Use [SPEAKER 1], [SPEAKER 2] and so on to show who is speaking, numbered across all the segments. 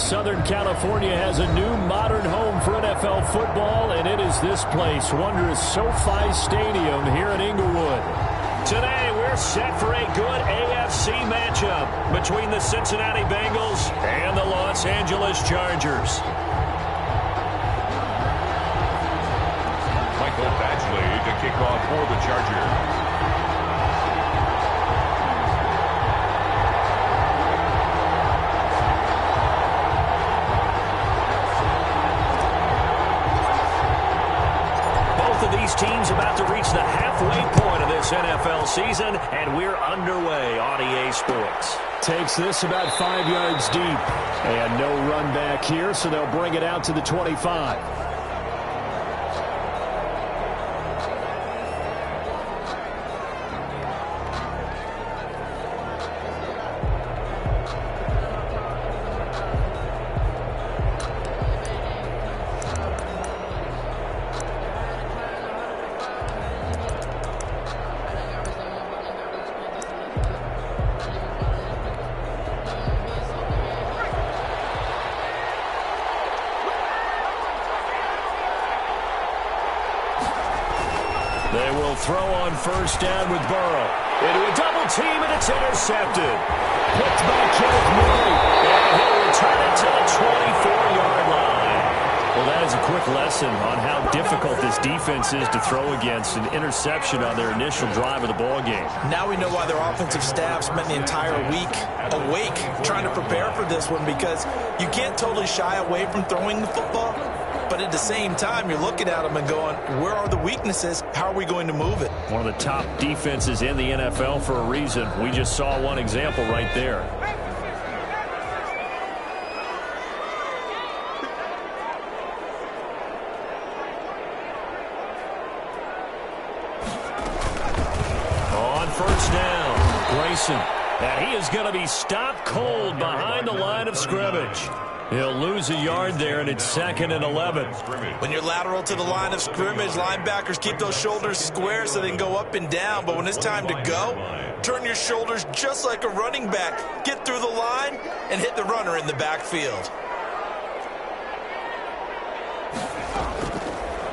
[SPEAKER 1] Southern California has a new modern home for NFL football, and it is this place, wondrous SoFi Stadium here in Inglewood. Today, we're set for a good AFC matchup between the Cincinnati Bengals and the Los Angeles Chargers.
[SPEAKER 2] Michael Badgley to kick off for the Chargers.
[SPEAKER 1] These teams about to reach the halfway point of this NFL season, and we're underway on EA Sports. Takes this about 5 yards deep, and no run back here, so they'll bring it out to the 25. They will throw on first down with Burrow. Into a double team, and it's intercepted. Picked by Kenneth Murray. And he'll return it to the 24-yard line. Well, that is a quick lesson on how difficult this defense is to throw against an interception on their initial drive of the ball game.
[SPEAKER 3] Now we know why their offensive staff spent the entire week awake trying to prepare for this one, because you can't totally shy away from throwing the football. But at the same time, you're looking at them and going, where are the weaknesses? How are we going to move it?
[SPEAKER 1] One of the top defenses in the NFL for a reason. We just saw one example right there. On first down, Grayson. And he is going to be stopped cold behind the line of scrimmage. He'll lose a yard there, and it's 2nd and 11.
[SPEAKER 3] When you're lateral to the line of scrimmage, linebackers keep those shoulders square so they can go up and down. But when it's time to go, turn your shoulders just like a running back. Get through the line and hit the runner in the backfield.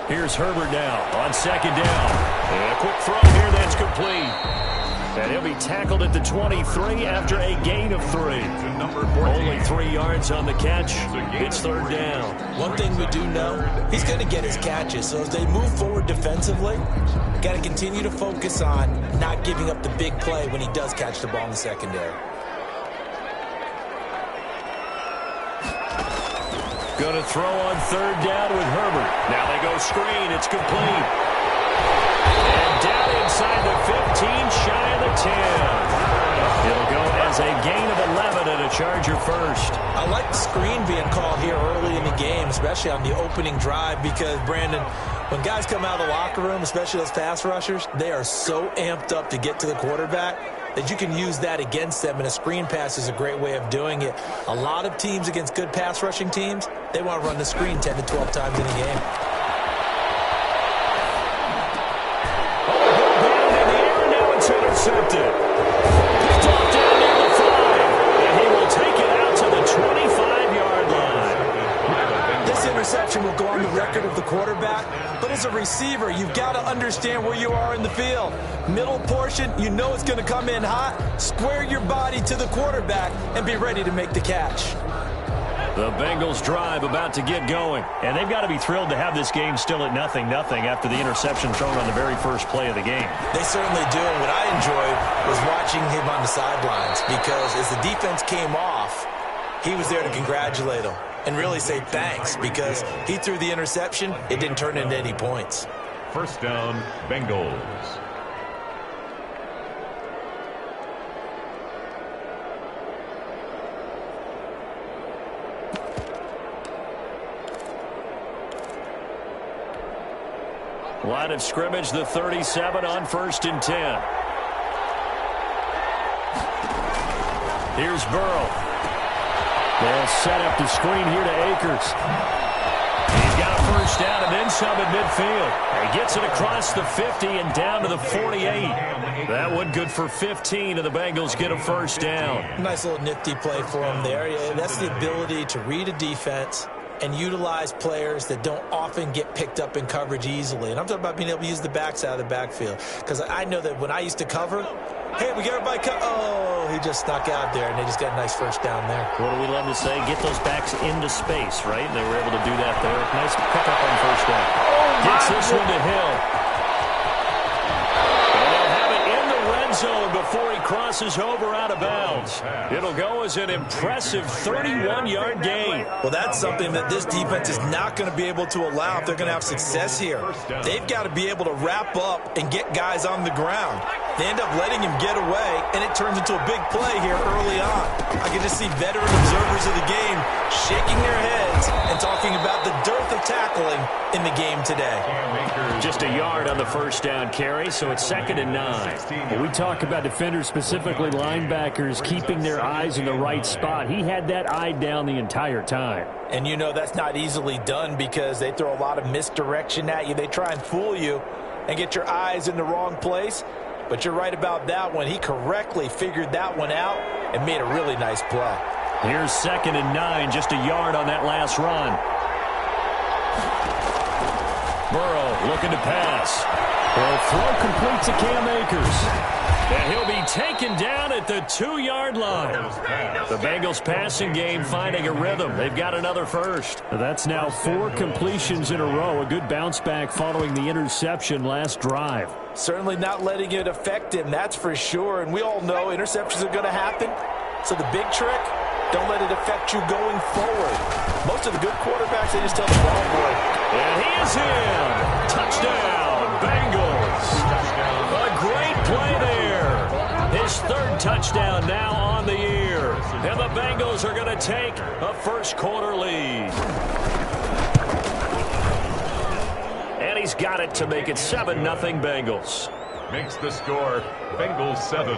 [SPEAKER 1] Here's Herbert now on 2nd down. And a quick throw here that's complete. And he'll be tackled at the 23 after a gain of 3. Only 3 yards on the catch. It's 3rd down.
[SPEAKER 3] One thing we do know, he's going to get his catches. So as they move forward defensively, got to continue to focus on not giving up the big play when he does catch the ball in the secondary.
[SPEAKER 1] Going to throw on 3rd down with Herbert. Now they go screen. It's complete. And down inside the 15, shy of the 10. It'll go as a gain of 11 and a Charger first.
[SPEAKER 3] I like the screen being called here early in the game, especially on the opening drive, because, Brandon, when guys come out of the locker room, especially those pass rushers, they are so amped up to get to the quarterback that you can use that against them, and a screen pass is a great way of doing it. A lot of teams against good pass rushing teams, they want to run the screen 10 to 12 times in a game.
[SPEAKER 1] Intercepted. Picked off down near the 5, and he will take it out to the 25-yard line.
[SPEAKER 3] This interception will go on the record of the quarterback, but as a receiver, you've got to understand where you are in the field. Middle portion, you know it's going to come in hot. Square your body to the quarterback and be ready to make the catch.
[SPEAKER 1] The Bengals drive about to get going, and they've got to be thrilled to have this game still at 0-0 after the interception thrown on the very first play of the game.
[SPEAKER 3] They certainly do, and what I enjoyed was watching him on the sidelines, because as the defense came off, he was there to congratulate them and really say thanks, because he threw the interception. It didn't turn into any points.
[SPEAKER 2] First down, Bengals.
[SPEAKER 1] Line of scrimmage, the 37 on 1st and 10. Here's Burrow. They'll set up the screen here to Akers. He's got a first down and then some at midfield. He gets it across the 50 and down to the 48. That one good for 15, and the Bengals get a first down.
[SPEAKER 3] Nice little nifty play for him there. Yeah, that's the ability to read a defense and utilize players that don't often get picked up in coverage easily. And I'm talking about being able to use the backside of the backfield. Because I know that when I used to cover, hey, we got everybody oh, he just snuck out there, and they just got a nice first down there.
[SPEAKER 1] What do we love to say? Get those backs into space, right? And they were able to do that there. Nice pickup on first down. Gets this one to Hill. And they'll have it in the red zone before he crosses over out of bounds. It'll go as an impressive 31-yard gain.
[SPEAKER 3] Well, that's something that this defense is not going to be able to allow if they're going to have success here. They've got to be able to wrap up and get guys on the ground. They end up letting him get away, and it turns into a big play here early on. I can just see veteran observers of the game shaking their heads and talking about the dearth of tackling in the game today.
[SPEAKER 1] Just a yard on the first down carry, so it's 2nd and 9.
[SPEAKER 4] When we talk about defenders, specifically linebackers, keeping their eyes in the right spot, he had that eye down the entire time.
[SPEAKER 3] And you know that's not easily done because they throw a lot of misdirection at you. They try and fool you and get your eyes in the wrong place. But you're right about that one. He correctly figured that one out and made a really nice play.
[SPEAKER 1] Here's 2nd and 9, just a yard on that last run. Burrow looking to pass. He'll throw complete to Cam Akers. And he'll be taken down at the 2-yard line. The Bengals passing game finding a rhythm. They've got another first.
[SPEAKER 4] That's now 4 completions in a row. A good bounce back following the interception last drive.
[SPEAKER 3] Certainly not letting it affect him, that's for sure. And we all know interceptions are going to happen. So the big trick, don't let it affect you going forward. Most of the good quarterbacks, they just tell the ball boy.
[SPEAKER 1] And he is in. Touchdown, Bengals. A great play there. His 3rd touchdown now on the year. And the Bengals are going to take a first quarter lead. And he's got it to make it 7-0 Bengals.
[SPEAKER 2] Makes the score Bengals 7,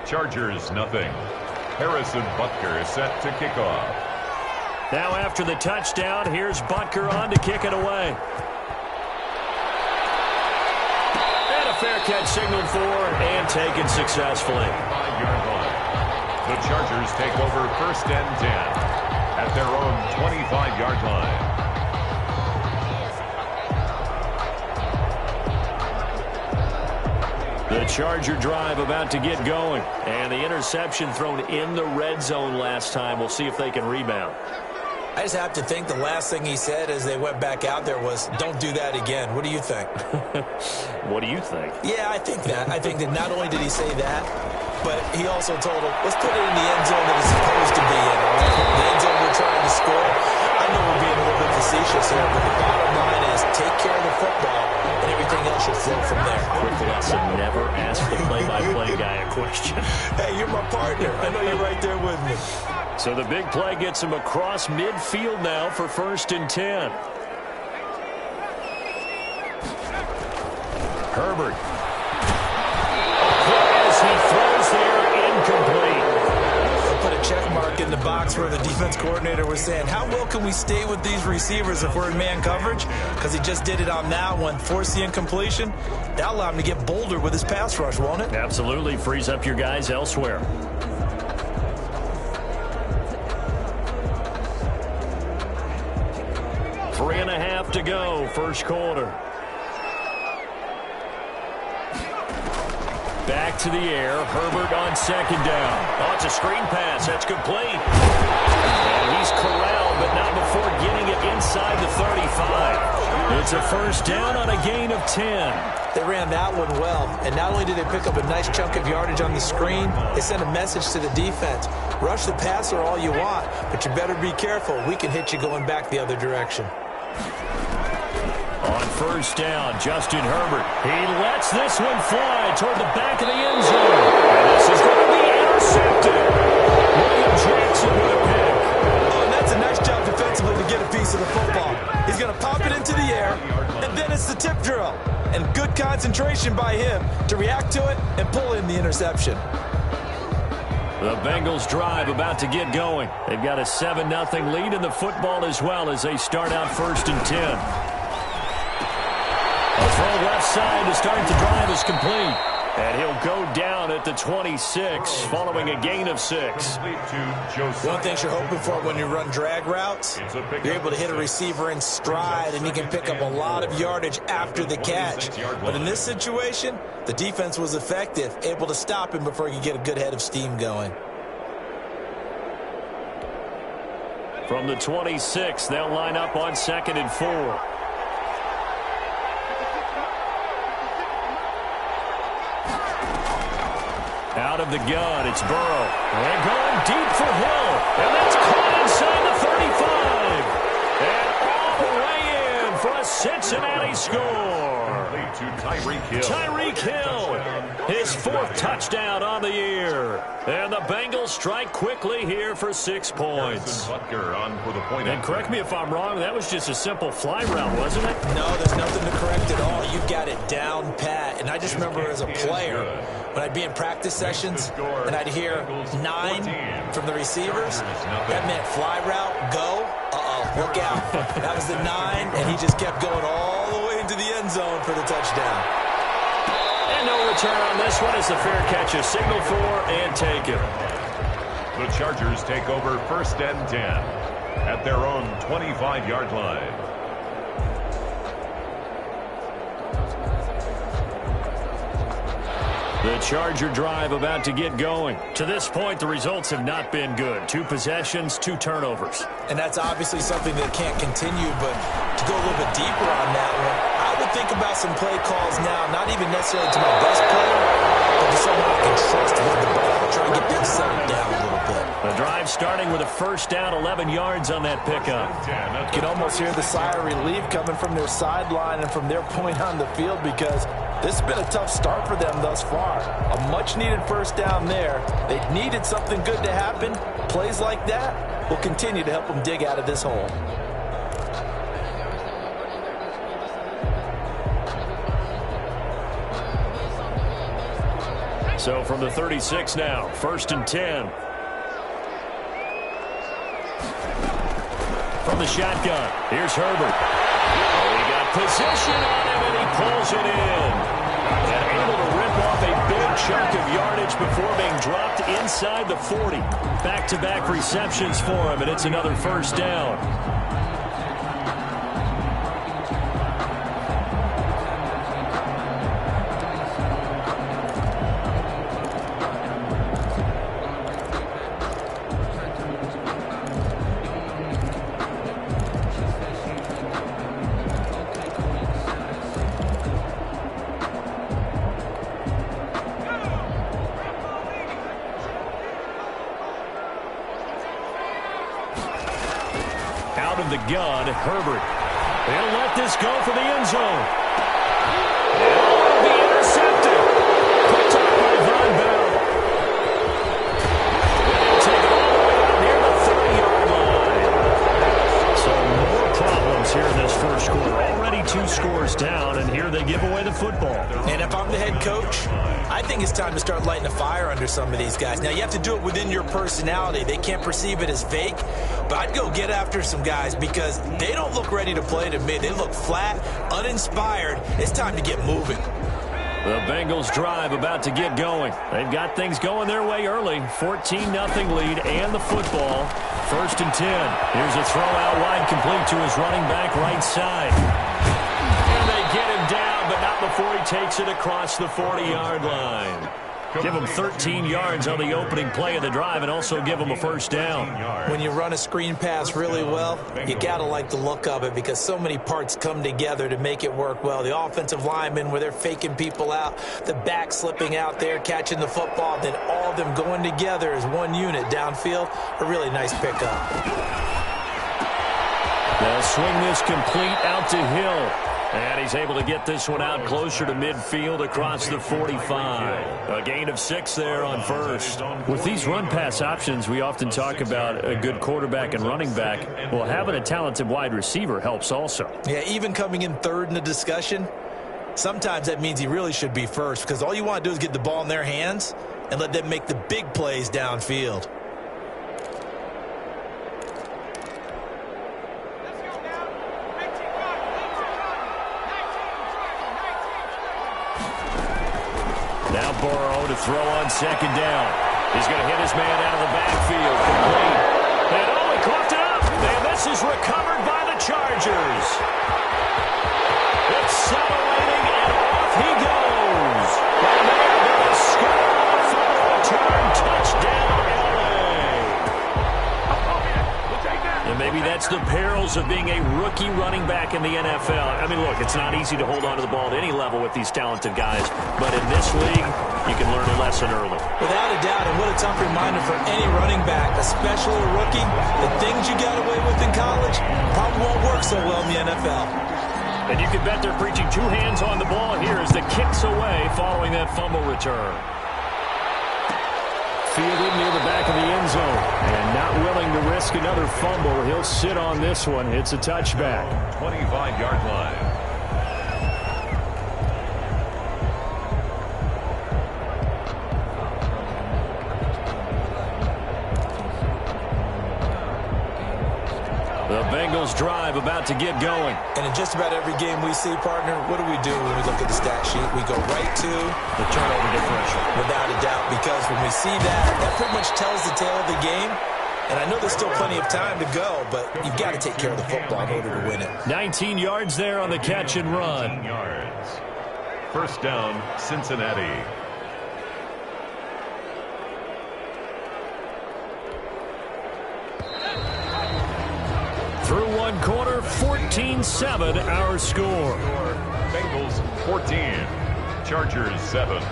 [SPEAKER 2] Chargers nothing. Harrison Butker is set to kick off.
[SPEAKER 1] Now after the touchdown, here's Butker on to kick it away. And a fair catch signaled for and taken successfully.
[SPEAKER 2] 5-yard line. The Chargers take over 1st and 10 at their own 25-yard line.
[SPEAKER 1] The Charger drive about to get going. And the interception thrown in the red zone last time. We'll see if they can rebound.
[SPEAKER 3] I just have to think the last thing he said as they went back out there was, don't do that again. What do you think?
[SPEAKER 1] What do you think?
[SPEAKER 3] Yeah, I think that. I think that not only did he say that, but he also told him, let's put it in the end zone that it's supposed to be in. All right? The end zone we're trying to score. I know we're being a little bit facetious here, but the bottom line is take care of the football, and everything else should flow from there.
[SPEAKER 1] Quick lesson, never ask the play-by-play guy a question.
[SPEAKER 3] Hey, you're my partner. I know you're right there with me.
[SPEAKER 1] So the big play gets him across midfield now for 1st and 10. Herbert. As he throws there, incomplete.
[SPEAKER 3] Put a check mark in the box where the defense coordinator was saying, how well can we stay with these receivers if we're in man coverage? Because he just did it on that one, force the incompletion. That'll allow him to get bolder with his pass rush, won't it?
[SPEAKER 1] Absolutely. Frees up your guys elsewhere. Three and a half to go, first quarter. Back to the air. Herbert on 2nd down. Oh, it's a screen pass. That's complete. And he's corralled, but not before getting it inside the 35. It's a first down on a gain of 10.
[SPEAKER 3] They ran that one well, and not only did they pick up a nice chunk of yardage on the screen, they sent a message to the defense. Rush the passer all you want, but you better be careful. We can hit you going back the other direction.
[SPEAKER 1] On first down, Justin Herbert. He lets this one fly toward the back of the end zone. And this is going to be intercepted. William Jackson with a pick.
[SPEAKER 3] Oh, and that's a nice job defensively to get a piece of the football. He's going to pop it into the air, and then it's the tip drill. And good concentration by him to react to it and pull in the interception.
[SPEAKER 1] The Bengals drive about to get going. They've got a 7-0 lead in the football as well as they start out 1st and 10. A throw left side to start the drive is complete. And he'll go down at the 26 following a gain of 6.
[SPEAKER 3] One thing you're hoping for when you run drag routes, you're able to hit a receiver in stride, and he can pick up a lot of yardage after the catch. But in this situation, the defense was effective, able to stop him before he could get a good head of steam going.
[SPEAKER 1] From the 26, they'll line up on 2nd and 4. Out of the gun, it's Burrow. And going deep for Hill. And that's caught inside the 35. And all the way in for a Cincinnati score.
[SPEAKER 2] To Tyreek Hill.
[SPEAKER 1] Tyreek Hill, his 4th touchdown on the year. And the Bengals strike quickly here for 6 points.
[SPEAKER 2] On for the point.
[SPEAKER 1] And correct me if I'm wrong, that was just a simple fly route, wasn't it?
[SPEAKER 3] No, there's nothing to correct at all. You've got it down pat. And I just remember as a player, when I'd be in practice sessions and I'd hear 9 from the receivers, that meant fly route, go, look out. That was the 9, and he just kept going all the way into the end zone for the touchdown.
[SPEAKER 1] And no return on this one as the fair catch is signaled for and taken.
[SPEAKER 2] The Chargers take over 1st and 10 at their own 25-yard line.
[SPEAKER 1] The Charger drive about to get going. To this point, the results have not been good. 2 possessions, 2 turnovers.
[SPEAKER 3] And that's obviously something that can't continue, but to go a little bit deeper on that one, I would think about some play calls now, not even necessarily to my best player, but to someone I can trust with the ball, try and get things settled down a little bit.
[SPEAKER 1] The drive starting with a 1st down, 11 yards on that pickup.
[SPEAKER 5] You can almost hear the sigh of relief coming from their sideline and from their point on the field, because this has been a tough start for them thus far. A much-needed 1st down there. They needed something good to happen. Plays like that will continue to help them dig out of this hole.
[SPEAKER 1] So from the 36 now, 1st and 10. From the shotgun, here's Herbert. He got position on him, and he pulls it in. And able to rip off a big chunk of yardage before being dropped inside the 40. Back-to-back receptions for him, and it's another 1st down. Out of the gun, Herbert. He'll let this go for the end zone. It'll be intercepted. Picked up by Von Bell. They'll take it all the way out near the 30-yard line. So more problems here in this 1st quarter. Already 2 scores down, and here they give away the football.
[SPEAKER 3] And if I'm the head coach, I think it's time to start lighting a fire under some of these guys. Now, you have to do it within your personality. They can't perceive it as fake. But I'd go get after some guys because they don't look ready to play to me. They look flat, uninspired. It's time to get moving.
[SPEAKER 1] The Bengals drive about to get going. They've got things going their way early. 14-0 lead and the football. 1st and 10. Here's a throw out wide complete to his running back right side. And they get him down, but not before he takes it across the 40-yard line. Give him 13 yards on the opening play of the drive and also give him a 1st down.
[SPEAKER 3] When you run a screen pass really well, you got to like the look of it because so many parts come together to make it work well. The offensive linemen where they're faking people out, the back slipping out there, catching the football, then all of them going together as one unit downfield. A really nice pickup.
[SPEAKER 1] They'll swing this complete out to Hill. And he's able to get this one out closer to midfield across the 45. A gain of 6 there on 1st. With these run-pass options, we often talk about a good quarterback and running back. Well, having a talented wide receiver helps also.
[SPEAKER 3] Yeah, even coming in 3rd in the discussion, sometimes that means he really should be 1st because all you want to do is get the ball in their hands and let them make the big plays downfield.
[SPEAKER 1] Now Burrow to throw on second down. He's going to hit his man out of the backfield. Complete. And he coughed it up. And this is recovered by the Chargers. Accelerating, and off he goes. And they are going to score for the return. Touchdown, and maybe that's the perils of being a rookie running back in the NFL. I mean, look, it's not easy to hold on to the ball at any level with these talented guys. But in this league, you can learn a lesson early.
[SPEAKER 3] Without a doubt, and what a tough reminder for any running back, especially a rookie. The things you got away with in college probably won't work so well in the NFL.
[SPEAKER 4] And you can bet they're preaching two hands on the ball here as the kick's away following that fumble return. Fielded near the back of the end zone. And not willing to risk another fumble. He'll sit on this one. It's a touchback.
[SPEAKER 2] 25-yard line.
[SPEAKER 1] The Bengals drive about to get going.
[SPEAKER 3] And in just about every game we see, partner, what do we do when we look at the stat sheet? We go right to
[SPEAKER 1] the turnover differential.
[SPEAKER 3] Without a doubt, because when we see that pretty much tells the tale of the game. And I know there's still plenty of time to go, but you've got to take care of the football in order to win it.
[SPEAKER 1] 19 yards there on the catch and run.
[SPEAKER 2] 19 yards. First down, Cincinnati.
[SPEAKER 1] Through one quarter, 14-7 our score.
[SPEAKER 2] Bengals 14, Chargers 7.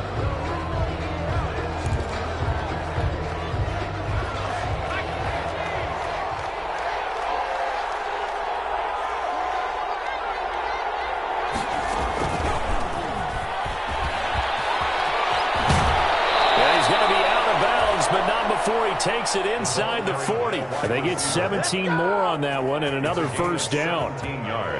[SPEAKER 1] But not before he takes it inside the 40. And they get 17 more on that one and another first down.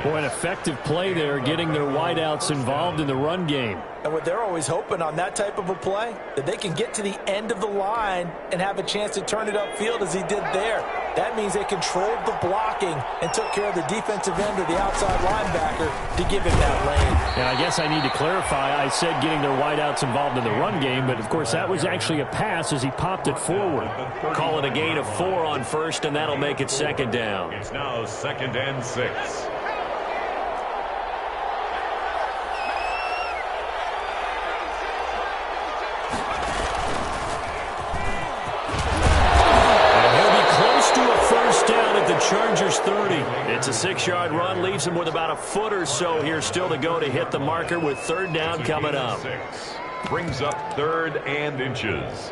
[SPEAKER 1] Boy, an effective play there, getting their wideouts involved in the run game.
[SPEAKER 3] And what they're always hoping on that type of a play, that they can get to the end of the line and have a chance to turn it upfield as he did there. That means they controlled the blocking and took care of the defensive end or the outside linebacker to give him that lane.
[SPEAKER 4] And I guess I need to clarify, I said getting their wideouts involved in the run game, but of course that was actually a pass as he popped it forward.
[SPEAKER 1] Call it a gain of 4 on first, and that'll make it second down.
[SPEAKER 2] It's now 2nd and 6.
[SPEAKER 1] Chargers 30. It's a 6-yard run. Leaves him with about a foot or so here still to go to hit the marker with third down coming up.
[SPEAKER 2] Brings up 3rd and inches.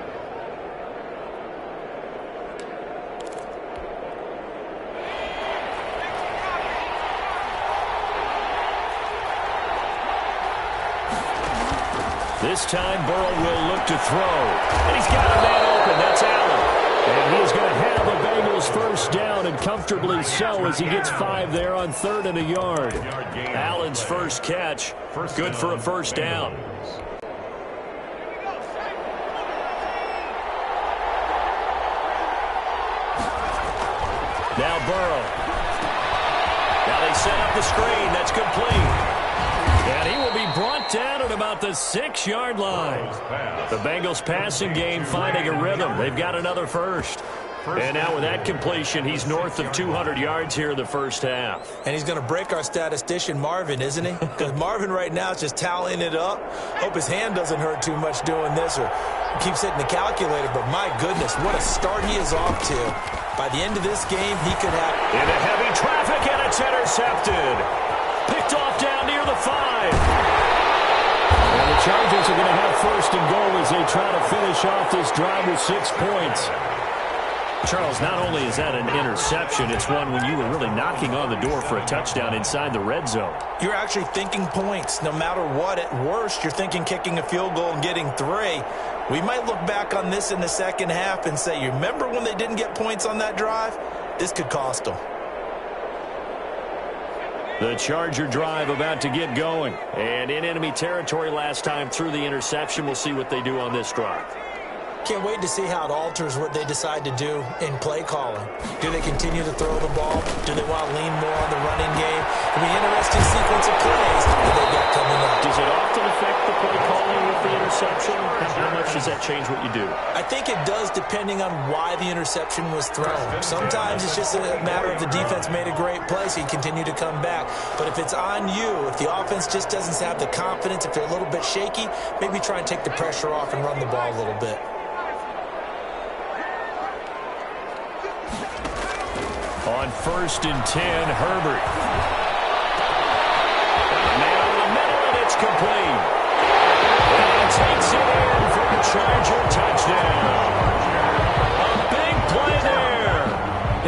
[SPEAKER 1] This time Burrow will look to throw. And he's got a man open. That's Allen. And he's going to have the Bengals first down, and comfortably so as he gets 5 there on 3rd and a yard. Allen's first catch, good for a first down. Now Burrow. Now they set up the screen. That's complete. And he will be brought down at about the 6-yard line. The Bengals passing game finding a rhythm. They've got another first. And now with that completion, he's north of 200 yards here in the first half.
[SPEAKER 3] And he's going to break our statistician Marvin, isn't he? Because Marvin right now is just tallying it up. Hope his hand doesn't hurt too much doing this or keeps hitting the calculator. But my goodness, what a start he is off to. By the end of this game, he could have...
[SPEAKER 1] Into heavy traffic, and it's intercepted. Picked off down near the 5.
[SPEAKER 4] And the Chargers are going to have first and goal as they try to finish off this drive with 6 points.
[SPEAKER 1] Charles, not only is that an interception, it's one when you were really knocking on the door for a touchdown inside the red zone.
[SPEAKER 3] You're actually thinking points. No matter what, at worst, you're thinking kicking a field goal and getting 3. We might look back on this in the second half and say, you remember when they didn't get points on that drive? This could cost them.
[SPEAKER 1] The Charger drive about to get going. And in enemy territory last time through the interception. We'll see what they do on this drive.
[SPEAKER 3] Can't wait to see how it alters what they decide to do in play calling. Do they continue to throw the ball? Do they want to lean more on the running game? It'll be an interesting sequence of plays that they've got coming up.
[SPEAKER 1] Does it often affect the play calling with the interception? How much does that change what you do?
[SPEAKER 3] I think it does, depending on why the interception was thrown. Sometimes it's just a matter of the defense made a great play, so you continue to come back. But if it's on you, if the offense just doesn't have the confidence, if they're a little bit shaky, maybe try and take the pressure off and run the ball a little bit.
[SPEAKER 1] On 1st and 10, Herbert. Man over the middle, and it's complete. And takes it in for the Charger touchdown. A big play there.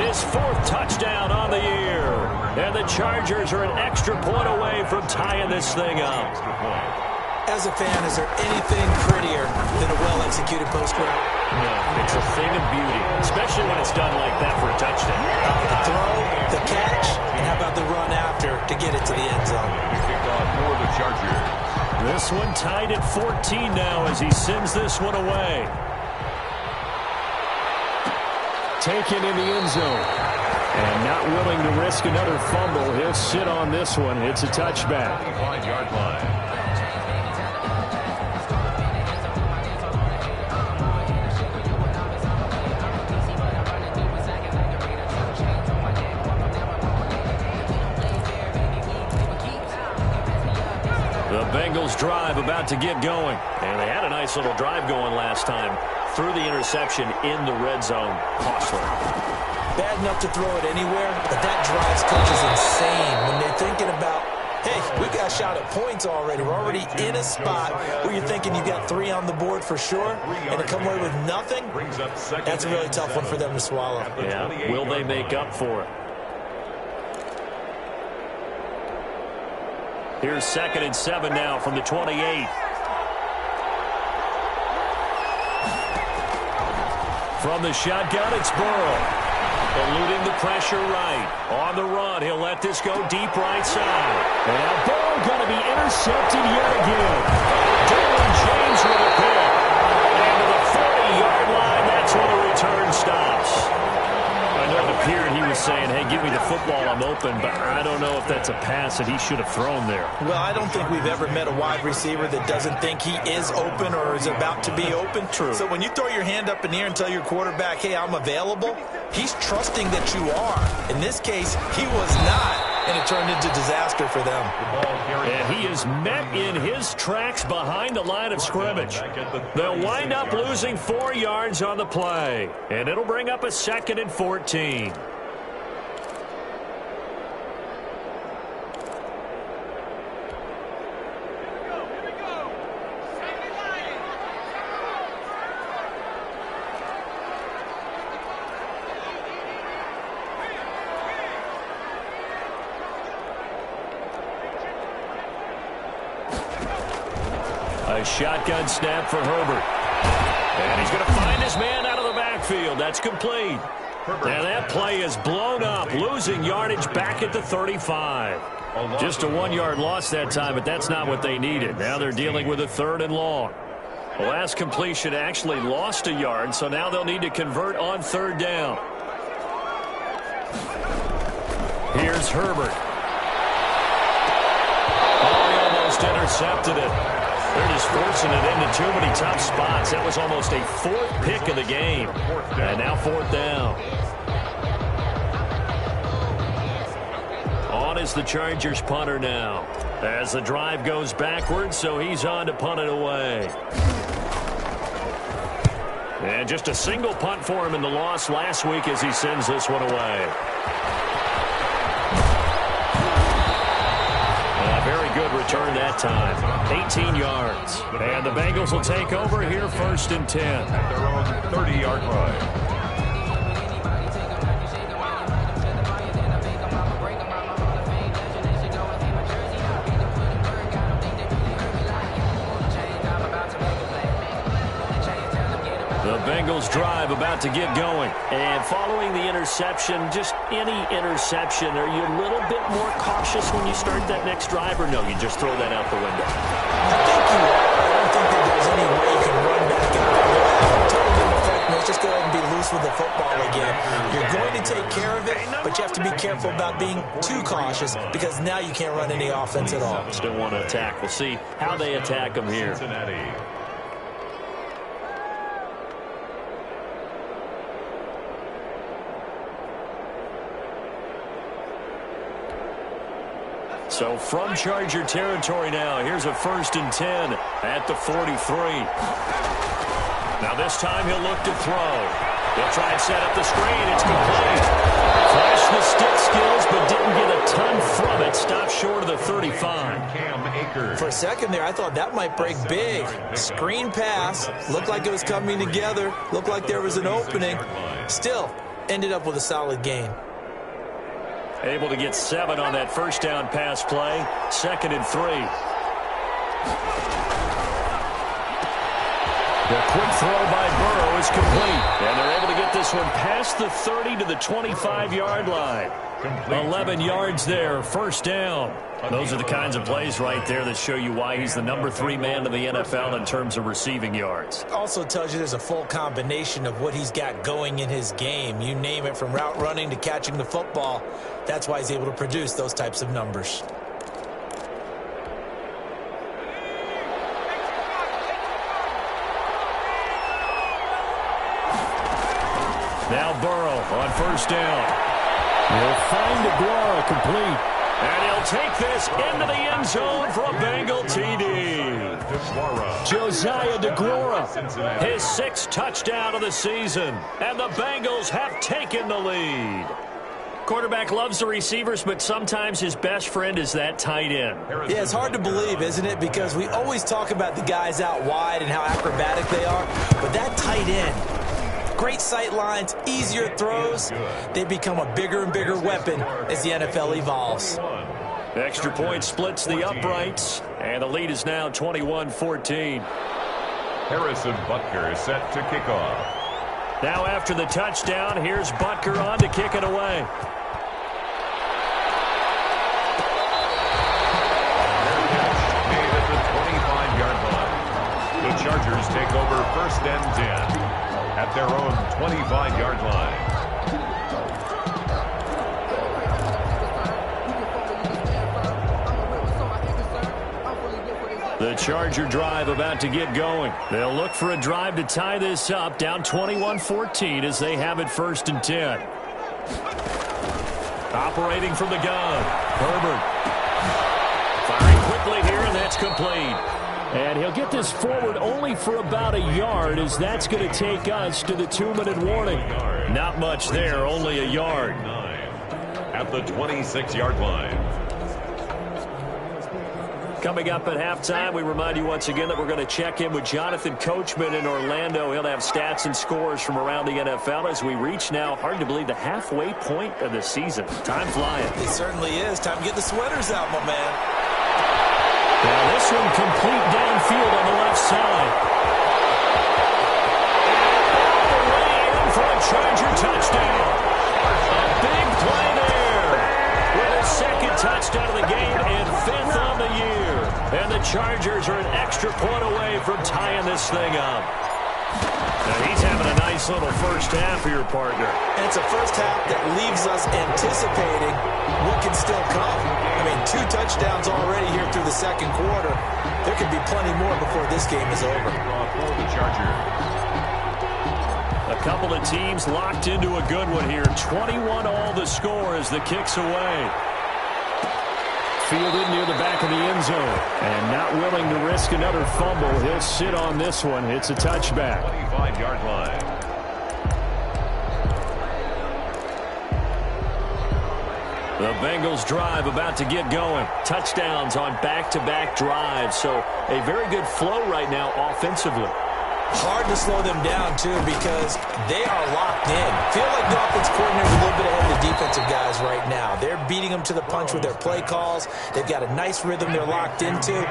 [SPEAKER 1] His 4th touchdown on the year. And the Chargers are an extra point away from tying this thing up.
[SPEAKER 3] As a fan, is there anything prettier than a well-executed post route?
[SPEAKER 1] No, it's a thing of beauty, especially when it's done like that for a touchdown.
[SPEAKER 3] The throw, the catch, and how about the run after to get it to the end zone?
[SPEAKER 2] Kickoff for the Chargers.
[SPEAKER 1] This one tied at 14 now as he sends this one away. Taken in the end zone. And not willing to risk another fumble. He'll sit on this one. It's a touchback.
[SPEAKER 2] 5-yard line.
[SPEAKER 1] The Bengals drive about to get going. And they had a nice little drive going last time. Threw the interception in the red zone. Costly.
[SPEAKER 3] Bad enough to throw it anywhere, but that drives coaches insane when they're thinking about, hey, we got a shot at points already. We're already in a spot where you're thinking you got 3 on the board for sure, and to come away with nothing, that's a really tough one for them to swallow.
[SPEAKER 1] Yeah, will they make up for it? Here's 2nd and 7 now from the 28. From the shotgun, it's Burrow. Eluding the pressure right. On the run, he'll let this go deep right side. And now Burrow going to be intercepted yet again. Derwin James with a pick. And to the 40-yard line, that's where the return stops. I know it appeared he was saying, hey, give me the football, I'm open, but I don't know if that's a pass that he should have thrown there.
[SPEAKER 3] Well, I don't think we've ever met a wide receiver that doesn't think he is open or is about to be open.
[SPEAKER 1] True.
[SPEAKER 3] So when you throw your hand up in the air and tell your quarterback, hey, I'm available, he's trusting that you are. In this case, he was not, and it turned into disaster for them.
[SPEAKER 1] And he is met in his tracks behind the line of scrimmage. They'll wind up losing 4 yards on the play, and it'll bring up a 2nd and 14. A shotgun snap for Herbert. And he's going to find his man out of the backfield. That's complete. And that play is blown up, losing yardage back at the 35. Just a 1-yard loss that time, but that's not what they needed. Now they're dealing with a 3rd and long. The last completion actually lost a yard, so now they'll need to convert on 3rd down. Here's Herbert. Oh, he almost intercepted it. They're just forcing it into too many tough spots. That was almost a 4th pick of the game. And now 4th down. On is the Chargers punter now. As the drive goes backwards, so he's on to punt it away. And just a single punt for him in the loss last week as he sends this one away. Very good return that time. 18 yards. And the Bengals will take over here 1st and 10.
[SPEAKER 2] At their own 30-yard line.
[SPEAKER 1] The Bengals drive about to get going. And following the interception, just any interception, are you a little bit more cautious when you start that next drive, or no, you just throw that out the window?
[SPEAKER 3] I think you are. I don't think that there's any way you can run back and total effect. Let's just go ahead and be loose peace with the football again. You're going to take care of it, but you have to be careful about being too cautious because now you can't run any offense at all.
[SPEAKER 4] Still want to attack. We'll see how they attack them here.
[SPEAKER 2] Cincinnati.
[SPEAKER 1] So from Charger territory now, here's a 1st and 10 at the 43. Now this time he'll look to throw. He'll try and set up the screen. It's complete. Flashed the stick skills, but didn't get a ton from it. Stopped short of the 35.
[SPEAKER 3] For a second there, I thought that might break big. Screen pass. Looked like it was coming together. Looked like there was an opening. Still, ended up with a solid gain.
[SPEAKER 1] Able to get 7 on that first down pass play. 2nd and 3. The quick throw by Burrow is complete. And they're able to get this one past the 30 to the 25-yard line. 11 yards there, 1st down. Those are the kinds of plays right there that show you why he's the number 3 man in the NFL in terms of receiving yards.
[SPEAKER 3] Also tells you there's a full combination of what he's got going in his game. You name it, from route running to catching the football. That's why he's able to produce those types of numbers.
[SPEAKER 1] Now Burrow on 1st down.
[SPEAKER 4] He'll find DeGuara complete.
[SPEAKER 1] And he'll take this into the end zone for a Bengal TD. Josiah DeGuara, his 6th touchdown of the season. And the Bengals have taken the lead. Quarterback loves the receivers, but sometimes his best friend is that tight end.
[SPEAKER 3] Yeah, it's hard to believe, isn't it? Because we always talk about the guys out wide and how acrobatic they are. But that tight end, great sight lines, easier throws. They become a bigger and bigger weapon as the NFL evolves.
[SPEAKER 1] Extra point splits the uprights, and the lead is now 21-14.
[SPEAKER 2] Harrison Butker is set to kick off.
[SPEAKER 1] Now after the touchdown, here's Butker on to kick it away.
[SPEAKER 2] Made at the 25-yard line. The Chargers take over 1st and 10 at their own 25-yard line.
[SPEAKER 1] The Charger drive about to get going. They'll look for a drive to tie this up, down 21-14 as they have it 1st and 10. Operating from the gun, Herbert. Firing quickly here, and that's complete.
[SPEAKER 4] And he'll get this forward only for about a yard, as that's going to take us to the 2-minute warning.
[SPEAKER 1] Not much there, only a yard.
[SPEAKER 2] At the 26-yard line.
[SPEAKER 1] Coming up at halftime, we remind you once again that we're going to check in with Jonathan Coachman in Orlando. He'll have stats and scores from around the NFL as we reach now, hard to believe, the halfway point of the season. Time flying.
[SPEAKER 3] It certainly is. Time to get the sweaters out, my man.
[SPEAKER 1] Now this one complete downfield on the left side. And all the way in for a Charger touchdown. A big play there. With his 2nd touchdown of the game and 5th on the year. And the Chargers are an extra point away from tying this thing up. Now he's having a nice little first half for your partner.
[SPEAKER 3] And it's a first half that leaves us anticipating what can still come. I mean, 2 touchdowns already here through the 2nd quarter. There could be plenty more before this game is over.
[SPEAKER 2] For the Chargers.
[SPEAKER 1] A couple of teams locked into a good one here. 21 all the score as the kick's away. Fielded near the back of the end zone. And not willing to risk another fumble. He'll sit on this one. It's a touchback.
[SPEAKER 2] 25-yard line.
[SPEAKER 1] The Bengals drive about to get going. Touchdowns on back-to-back drives. So a very good flow right now offensively.
[SPEAKER 3] Hard to slow them down, too, because they are locked in. Feel like the offense coordinator is a little bit ahead of the defensive guys right now. They're beating them to the punch with their play calls. They've got a nice rhythm they're locked into.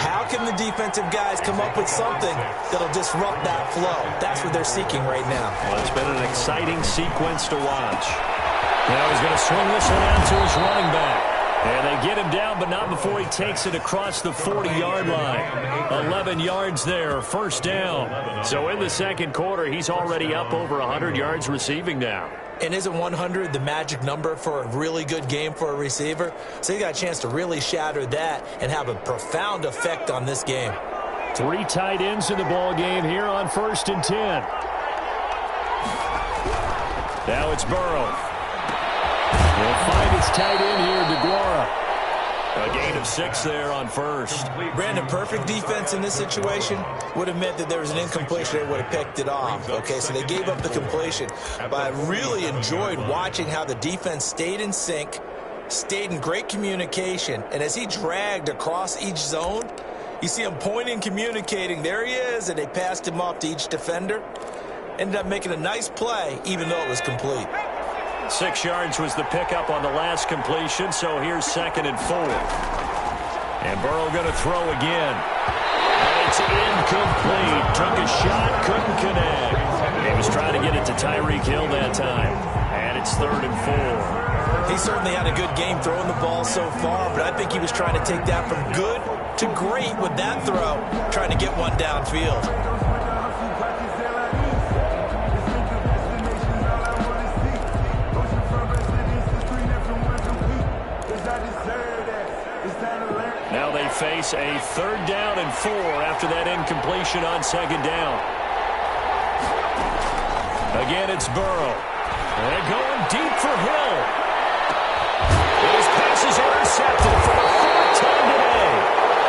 [SPEAKER 3] How can the defensive guys come up with something that'll disrupt that flow? That's what they're seeking right now.
[SPEAKER 1] Well, it's been an exciting sequence to watch. Now he's going to swing this one out to his running back.
[SPEAKER 4] And they get him down, but not before he takes it across the 40-yard line. 11 yards there, first down. So in the second quarter, he's already up over 100 yards receiving now.
[SPEAKER 3] And isn't 100 the magic number for a really good game for a receiver? So he got a chance to really shatter that and have a profound effect on this game.
[SPEAKER 4] 3 tight ends in the ball game here on 1st and 10. Now it's Burrow. He'll find his tight end here, DeGuara. A gain of 6 there on first.
[SPEAKER 3] Brandon, perfect defense in this situation would have meant that there was an incompletion. They would have picked it off. Okay, so they gave up the completion. But I really enjoyed watching how the defense stayed in sync, stayed in great communication, and as he dragged across each zone, you see him pointing, communicating. There he is, and they passed him off to each defender. Ended up making a nice play, even though it was complete.
[SPEAKER 4] 6 yards was the pickup on the last completion, so here's 2nd and 4. And Burrow going to throw again. And it's incomplete. Took a shot, couldn't connect. He was trying to get it to Tyreek Hill that time. And it's 3rd and 4.
[SPEAKER 3] He certainly had a good game throwing the ball so far, but I think he was trying to take that from good to great with that throw, trying to get one downfield.
[SPEAKER 4] Now they face a 3rd down and 4 after that incompletion on 2nd down. Again, it's Burrow. And going deep for Hill. His pass is intercepted for the 4th time today.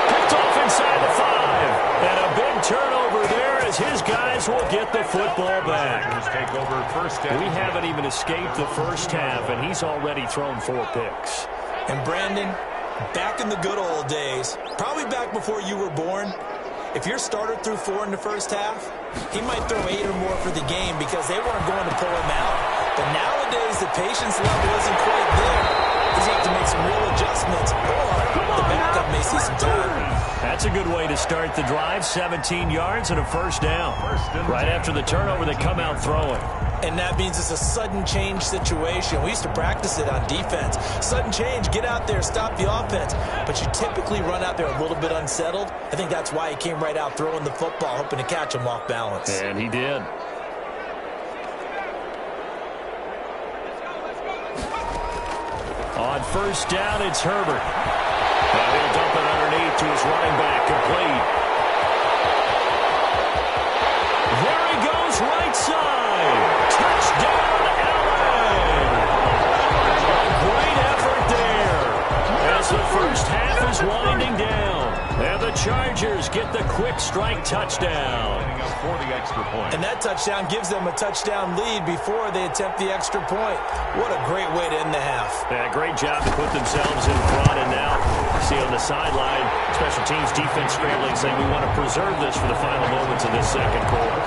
[SPEAKER 4] Picked off inside the 5. And a big turnover there as his guys will get the football back.
[SPEAKER 2] Take over first down.
[SPEAKER 4] We haven't even escaped the first half, and he's already thrown 4 picks.
[SPEAKER 3] And Brandon, back in the good old days, probably back before you were born, if your starter threw 4 in the first half, he might throw 8 or more for the game because they weren't going to pull him out. But nowadays, the patience level isn't quite there. He's got to make some real adjustments, or the backup may see some time.
[SPEAKER 4] That's a good way to start the drive. 17 yards and a first down. Right after the turnover, they come out throwing.
[SPEAKER 3] And that means it's a sudden change situation. We used to practice it on defense. Sudden change, get out there, stop the offense. But you typically run out there a little bit unsettled. I think that's why he came right out throwing the football, hoping to catch him off balance.
[SPEAKER 4] And he did. On first down, it's Herbert. Now he'll dump it underneath to his running back, complete. There he goes, right side. Touchdown, Allen. A great effort there as the first half is winding down. And the Chargers get the quick strike touchdown.
[SPEAKER 2] For the extra point.
[SPEAKER 3] And that touchdown gives them a touchdown lead before they attempt the extra point. What a great way to end the half.
[SPEAKER 4] Yeah, great job to put themselves in front. And now, see on the sideline, special teams defense scrambling, saying we want to preserve this for the final moments of this second quarter.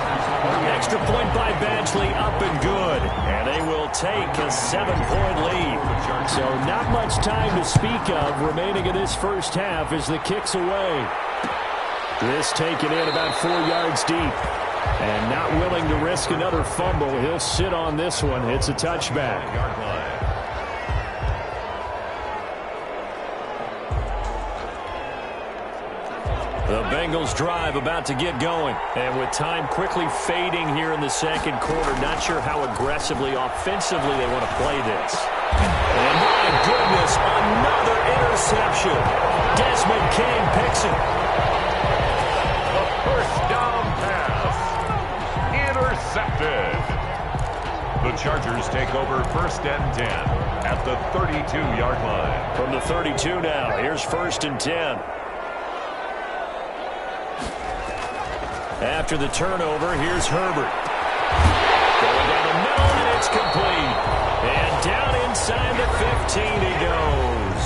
[SPEAKER 4] Extra point by Badgley, up and good. And they will take a 7-point lead. So not much time to speak of remaining in this first half as the kick's away. This taken in about 4 yards deep. And not willing to risk another fumble. He'll sit on this one. It's a touchback. The Bengals drive about to get going. And with time quickly fading here in the second quarter, not sure how aggressively, offensively they want to play this. And my goodness, another interception. Desmond King picks it.
[SPEAKER 2] First down pass. Intercepted. The Chargers take over 1st and 10 at the 32-yard line.
[SPEAKER 4] From the 32 now, here's 1st and 10. After the turnover, here's Herbert. Going down the middle, and it's complete. And down inside the 15 he goes.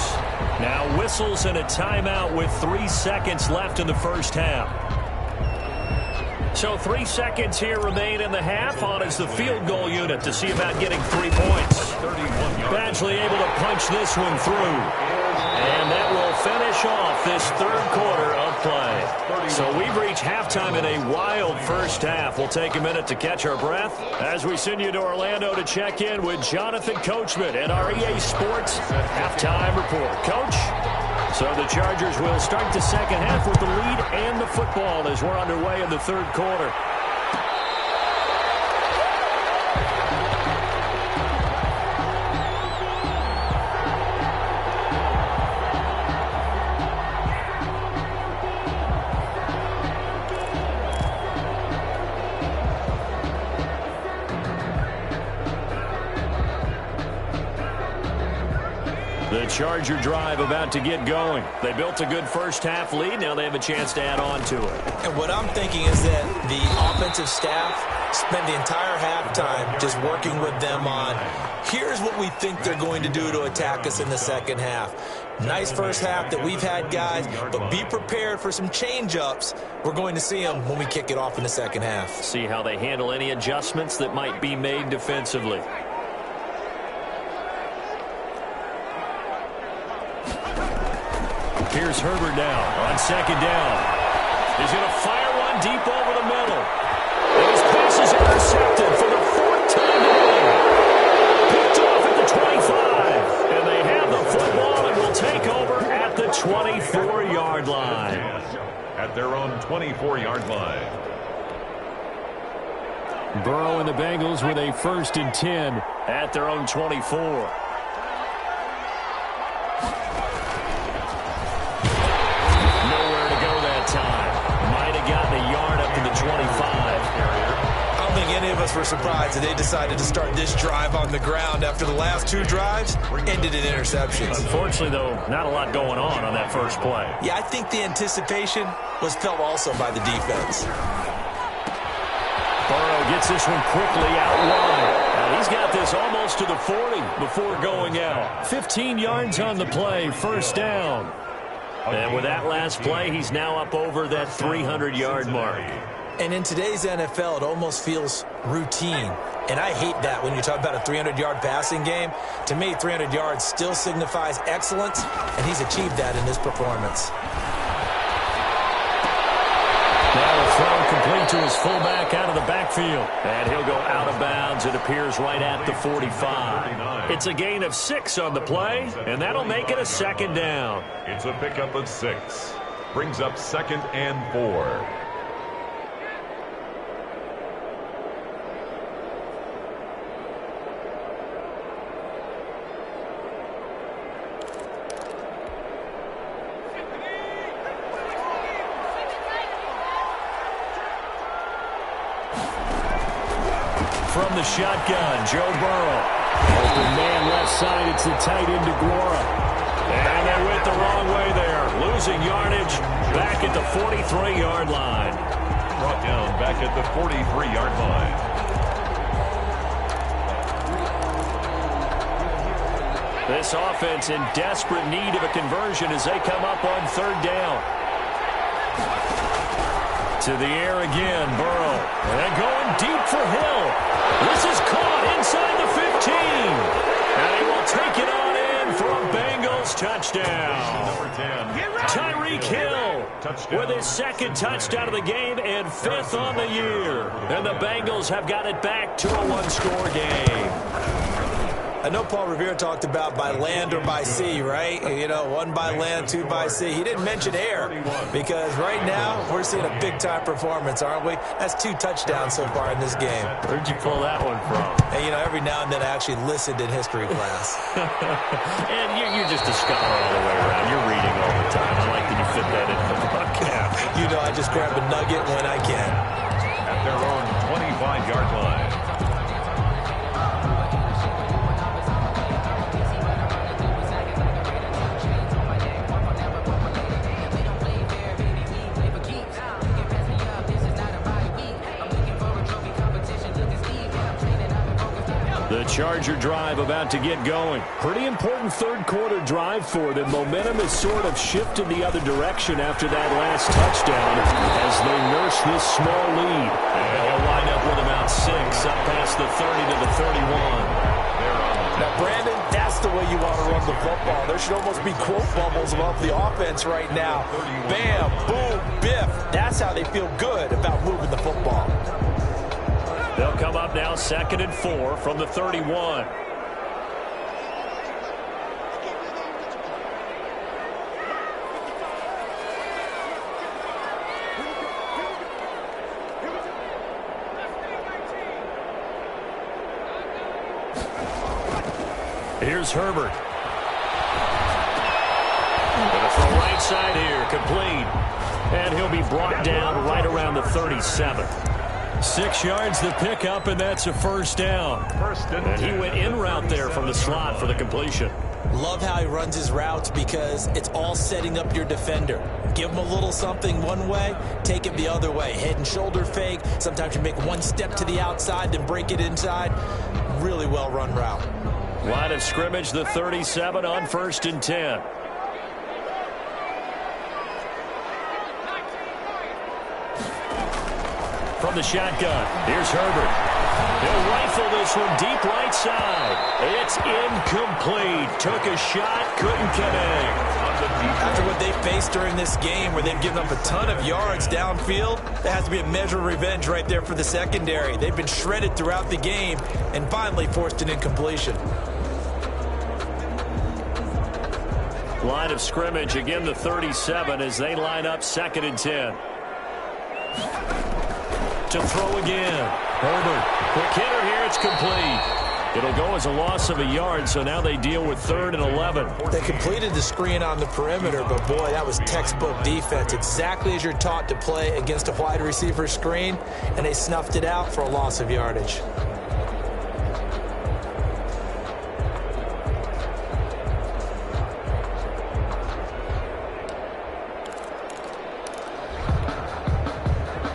[SPEAKER 4] Now whistles and a timeout with 3 seconds left in the first half. So 3 seconds here remain in the half. On is the field goal unit to see about getting 3 points. Badgley able to punch this one through. And that will finish off this third quarter of play. So we've reached halftime in a wild first half. We'll take a minute to catch our breath as we send you to Orlando to check in with Jonathan Coachman at our EA Sports halftime report. Coach? So the Chargers will start the second half with the lead and the football as we're underway in the third quarter. The Charger drive about to get going. They built a good first half lead. Now they have a chance to add on to it.
[SPEAKER 3] And what I'm thinking is that the offensive staff spent the entire halftime just working with them on, here's what we think they're going to do to attack us in the second half. Nice first half that we've had, guys, but be prepared for some change-ups. We're going to see them when we kick it off in the second half.
[SPEAKER 4] See how they handle any adjustments that might be made defensively. Here's Herbert now on second down. He's going to fire one deep over the middle. And his pass is intercepted for the fourth time today. Picked off at the 25. And they have the football and will take over at the 24-yard line.
[SPEAKER 2] At their own 24-yard line.
[SPEAKER 4] Burrow and the Bengals with a 1st and 10 at their own 24.
[SPEAKER 3] Were surprised that they decided to start this drive on the ground after the last two drives ended in interceptions.
[SPEAKER 4] Unfortunately, though, not a lot going on that first play.
[SPEAKER 3] Yeah, I think the anticipation was felt also by the defense.
[SPEAKER 4] Burrow gets this one quickly out wide. And he's got this almost to the 40 before going out. 15 yards on the play, first down. And with that last play, he's now up over that 300-yard mark.
[SPEAKER 3] And in today's NFL, it almost feels routine. And I hate that when you talk about a 300-yard passing game. To me, 300 yards still signifies excellence, and he's achieved that in this performance.
[SPEAKER 4] Now a throw complete to his fullback out of the backfield. And he'll go out of bounds. It appears right at the 45. It's a gain of 6 on the play, and that'll make it a second down.
[SPEAKER 2] It's a pickup of 6. Brings up 2nd and 4.
[SPEAKER 4] From the shotgun, Joe Burrow. Open man left side, it's the tight end DeGuara. And they went the wrong way there. Losing yardage back at the 43-yard line.
[SPEAKER 2] Brought down back at the 43-yard line.
[SPEAKER 4] This offense in desperate need of a conversion as they come up on 3rd down. To the air again, Burrow. And going deep for Hill. This is caught inside the 15. And he will take it on in for a Bengals touchdown.
[SPEAKER 2] Number 10.
[SPEAKER 4] Tyreek Hill with his 2nd touchdown of the game and 5th on the year. And the Bengals have got it back to a 1-score game.
[SPEAKER 3] I know Paul Revere talked about by land or by sea, right? You know, 1 by land, 2 by sea. He didn't mention air because right now we're seeing a big-time performance, aren't we? That's 2 touchdowns so far in this game.
[SPEAKER 4] Where'd you pull that one from?
[SPEAKER 3] And, you know, every now and then I actually listened in history class.
[SPEAKER 4] And you're just a scholar all the way around. You're reading all the time. I like that you fit that into the podcast.
[SPEAKER 3] You know, I just grab a nugget when I can.
[SPEAKER 2] At their own 25-yard line.
[SPEAKER 4] The Charger drive about to get going. Pretty important third quarter drive for them. Momentum has sort of shifted the other direction after that last touchdown as they nurse this small lead. And they'll wind up with about 6 up past the 30 to the 31.
[SPEAKER 3] Now, Brandon, that's
[SPEAKER 5] the way you want to run the football. There should almost be quote bubbles above the offense right now. Bam, boom, biff. That's how they feel good about moving the football.
[SPEAKER 4] They'll come up now 2nd and 4 from the 31. Here's Herbert. Going to throw right side here, complete. And he'll be brought down right around the 37.
[SPEAKER 1] 6 yards the pickup, and that's a first down.
[SPEAKER 4] And he went in route there from the slot for the completion.
[SPEAKER 3] Love how he runs his routes because it's all setting up your defender. Give him a little something one way, take it the other way. Head and shoulder fake. Sometimes you make one step to the outside, then break it inside. Really well run route.
[SPEAKER 4] Line of scrimmage, the 37 on 1st and 10. From the shotgun, here's Herbert. He'll rifle this one deep right side. It's incomplete. Took a shot, couldn't connect.
[SPEAKER 3] After what they faced during this game where they've given up a ton of yards downfield, there has to be a measure of revenge right there for the secondary. They've been shredded throughout the game and finally forced an incompletion.
[SPEAKER 4] Line of scrimmage, again the 37 as they line up 2nd and 10. To throw again. Herbert, quick hitter here, it's complete. It'll go as a loss of a yard, so now they deal with 3rd and 11.
[SPEAKER 3] They completed the screen on the perimeter, but boy, that was textbook defense. Exactly as you're taught to play against a wide receiver screen, and they snuffed it out for a loss of yardage.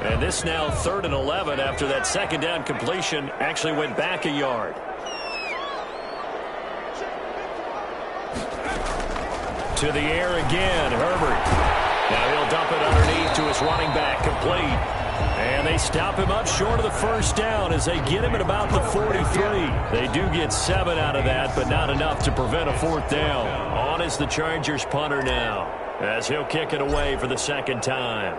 [SPEAKER 4] And this now 3rd and 11 after that 2nd down completion actually went back a yard. To the air again, Herbert. Now he'll dump it underneath to his running back, complete. And they stop him up short of the 1st down as they get him at about the 43. They do get 7 out of that, but not enough to prevent a 4th down. On is the Chargers punter now, as he'll kick it away for the 2nd time.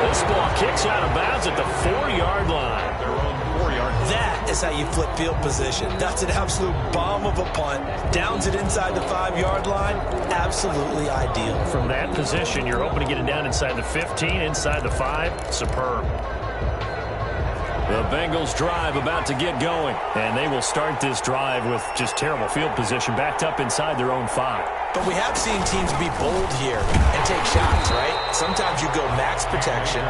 [SPEAKER 4] This ball kicks out of bounds at the 4-yard line.
[SPEAKER 3] That is how you flip field position. That's an absolute bomb of a punt. Downs it inside the 5-yard line. Absolutely ideal.
[SPEAKER 4] From that position, you're hoping to get it down inside the 15, inside the 5. Superb. The Bengals drive about to get going, and they will start this drive with just terrible field position, backed up inside their own 5.
[SPEAKER 3] But we have seen teams be bold here and take shots, right? Sometimes you go max protection,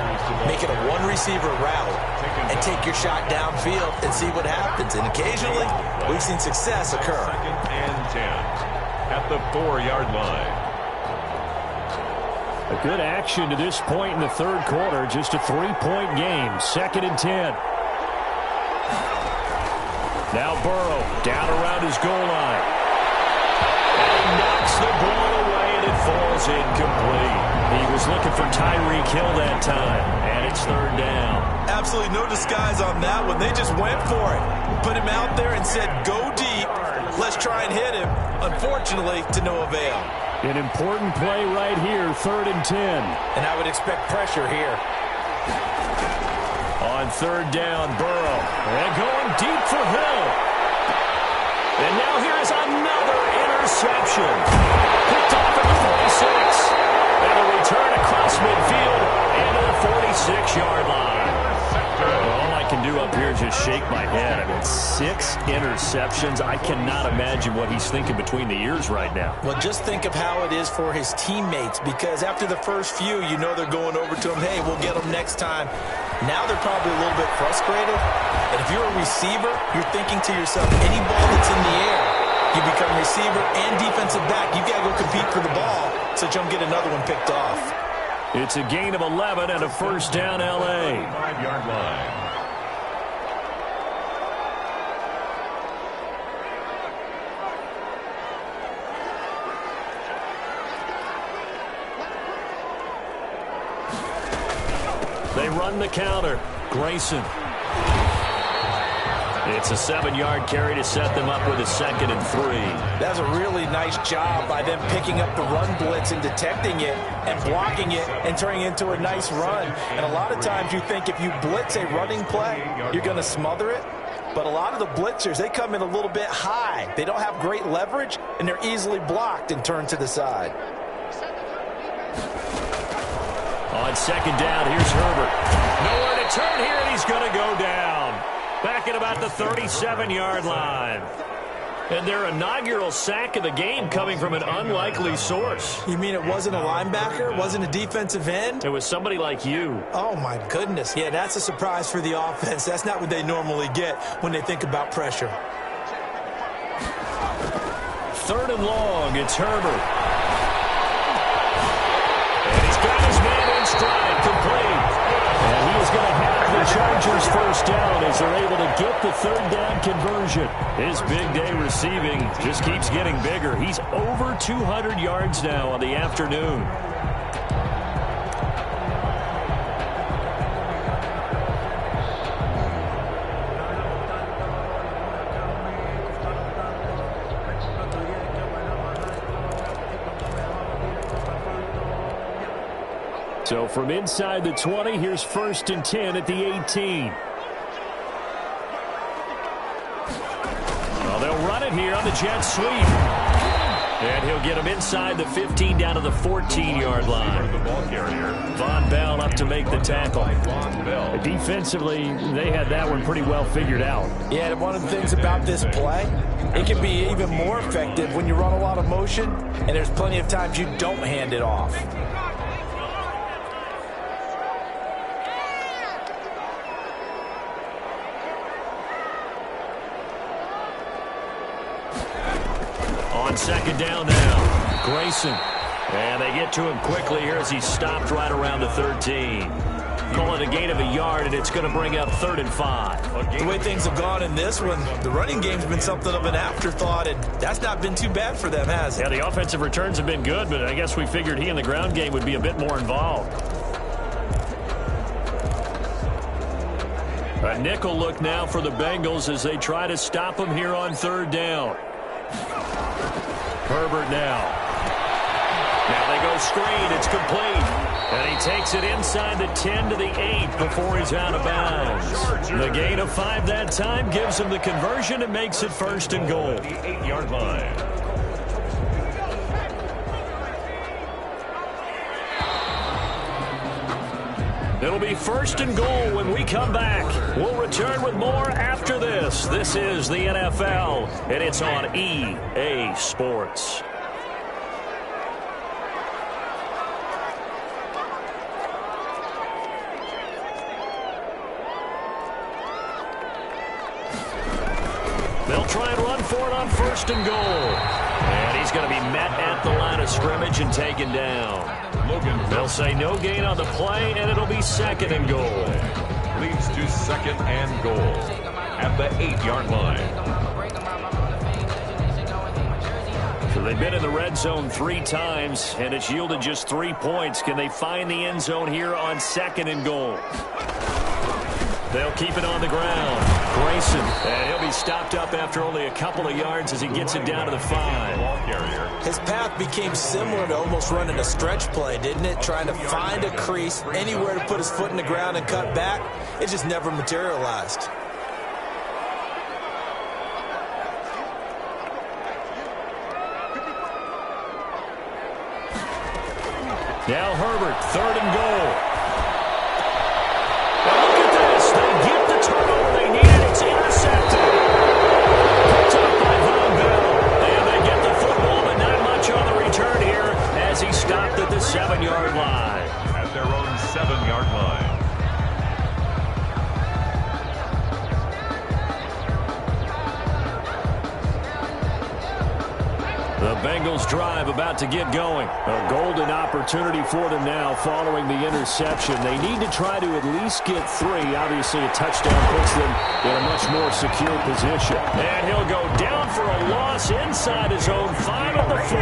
[SPEAKER 3] make it a one-receiver route, and take your shot downfield and see what happens. And occasionally, we've seen success occur.
[SPEAKER 2] 2nd and 10 at the 4-yard line.
[SPEAKER 4] A good action to this point in the 3rd quarter. Just a 3-point game. 2nd and 10. Now Burrow down around his goal line. And he knocks the ball away, and it falls incomplete. He was looking for Tyreek Hill that time, and it's 3rd down.
[SPEAKER 3] Absolutely no disguise on that one. They just went for it. Put him out there and said, go deep. Let's try and hit him. Unfortunately, to no avail.
[SPEAKER 4] An important play right here, 3rd and 10.
[SPEAKER 3] And I would expect pressure here.
[SPEAKER 4] On 3rd down, Burrow. And going deep for Hill. And now here is another interception. Picked off at the 46. And a return across midfield into the 46-yard line. All I can do up here is just shake my head. I mean, 6 interceptions. I cannot imagine what he's thinking between the ears right now.
[SPEAKER 3] Well, just think of how it is for his teammates, because after the first few, you know they're going over to him, hey, we'll get them next time. Now they're probably a little bit frustrated. And if you're a receiver, you're thinking to yourself, any ball that's in the air, you become receiver and defensive back. You've got to go compete for the ball so you don't get another one picked off.
[SPEAKER 4] It's a gain of 11 and a 1st down, L.A.
[SPEAKER 2] 5-yard line.
[SPEAKER 4] They run the counter. Grayson. It's a 7-yard carry to set them up with a 2nd and 3.
[SPEAKER 5] That's a really nice job by them picking up the run blitz and detecting it and blocking it and turning it into a nice run. And a lot of times you think if you blitz a running play, you're going to smother it. But a lot of the blitzers, they come in a little bit high. They don't have great leverage, and they're easily blocked and turned to the side.
[SPEAKER 4] On 2nd down, here's Herbert. Nowhere to turn here, and he's going to go down. Back at about the 37-yard line. And their inaugural sack of the game coming from an unlikely source.
[SPEAKER 3] You mean it wasn't a linebacker? Wasn't a defensive end?
[SPEAKER 4] It was somebody like you.
[SPEAKER 3] Oh, my goodness. Yeah, that's a surprise for the offense. That's not what they normally get when they think about pressure.
[SPEAKER 4] 3rd and long, it's Herbert. And he's got his man in stride, complete. And he is going to have the Chargers first down as they're able to get the 3rd down conversion. His big day receiving just keeps getting bigger. He's over 200 yards now on the afternoon. So from inside the 20, here's 1st and 10 at the 18. Well, they'll run it here on the jet sweep. And he'll get him inside the 15 down to the 14-yard line.
[SPEAKER 2] The ball carrier.
[SPEAKER 4] Von Bell up to make the tackle.
[SPEAKER 2] Von Bell.
[SPEAKER 4] Defensively, they had that one pretty well figured out.
[SPEAKER 5] Yeah, and one of the things about this play, it can be even more effective when you run a lot of motion, and there's plenty of times you don't hand it off.
[SPEAKER 4] On 2nd down now, Grayson. And they get to him quickly here as he's stopped right around the 13. Call it a gain of a yard, and it's going to bring up 3rd and 5.
[SPEAKER 3] The way things have gone in this one, the running game's been something of an afterthought, and that's not been too bad for them, has it?
[SPEAKER 4] Yeah, the offensive returns have been good, but I guess we figured he in the ground game would be a bit more involved. A nickel look now for the Bengals as they try to stop him here on 3rd down. Herbert now. Now they go screen. It's complete. And he takes it inside the 10 to the 8 before he's out of bounds. The gain of 5 that time gives him the conversion and makes it 1st and goal.
[SPEAKER 2] The 8-yard line.
[SPEAKER 4] It'll be 1st and goal when we come back. We'll return with more after this. This is the NFL, and it's on EA Sports. They'll try and run for it on 1st and goal. And he's going to be met at the line of scrimmage and taken down. They'll say no gain on the play, and it'll be 2nd and goal.
[SPEAKER 2] Leads to 2nd and goal at the 8-yard line.
[SPEAKER 4] So they've been in the red zone 3 times, and it's yielded just 3 points. Can they find the end zone here on 2nd and goal? They'll keep it on the ground. Grayson, and he'll be stopped up after only a couple of yards as he gets it down to the 5.
[SPEAKER 2] Ball carrier.
[SPEAKER 3] His path became similar to almost running a stretch play, didn't it? Trying to find a crease, anywhere to put his foot in the ground and cut back. It just never materialized.
[SPEAKER 4] Now Herbert, 3rd and goal. Now look at this. They get the turnover they needed. It's intercepted. Picked up by Von Bell. And they get the football, but not much on the return here as he stopped at the 7-yard line.
[SPEAKER 2] At their own 7-yard line.
[SPEAKER 4] The Bengals drive about to get going. A golden opportunity for them now following the interception. They need to try to at least get 3. Obviously, a touchdown puts them in a much more secure position. And he'll go down for a loss inside his own 5 of the 4.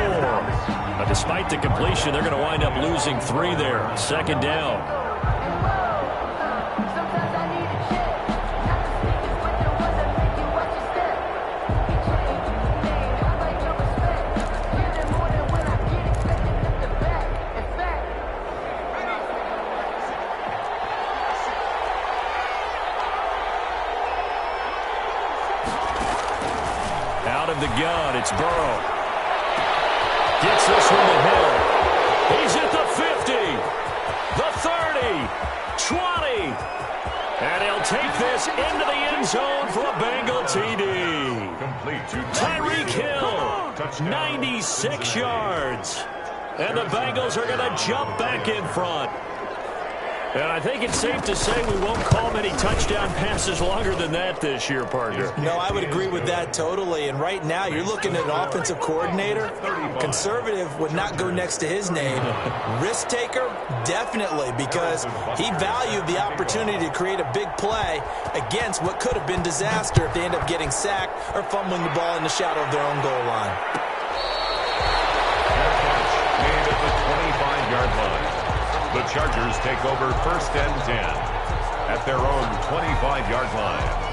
[SPEAKER 4] But despite the completion, they're going to wind up losing 3 there. 2nd down.
[SPEAKER 1] 20. And he'll take this into the end zone for a Bengal TD.
[SPEAKER 2] Complete to
[SPEAKER 1] Tyreek Hill, 96 yards. And the Bengals are going to jump back in front. And I think it's safe to say we won't call many touchdown passes longer than that this year, partner.
[SPEAKER 3] No, I would agree with that totally. And right now, you're looking at an offensive coordinator. Conservative would not go next to his name. Risk taker, definitely, because he valued the opportunity to create a big play against what could have been disaster if they end up getting sacked or fumbling the ball in the shadow of their own goal line.
[SPEAKER 2] Made at the 25-yard line. The Chargers take over 1st and 10 at their own 25-yard line.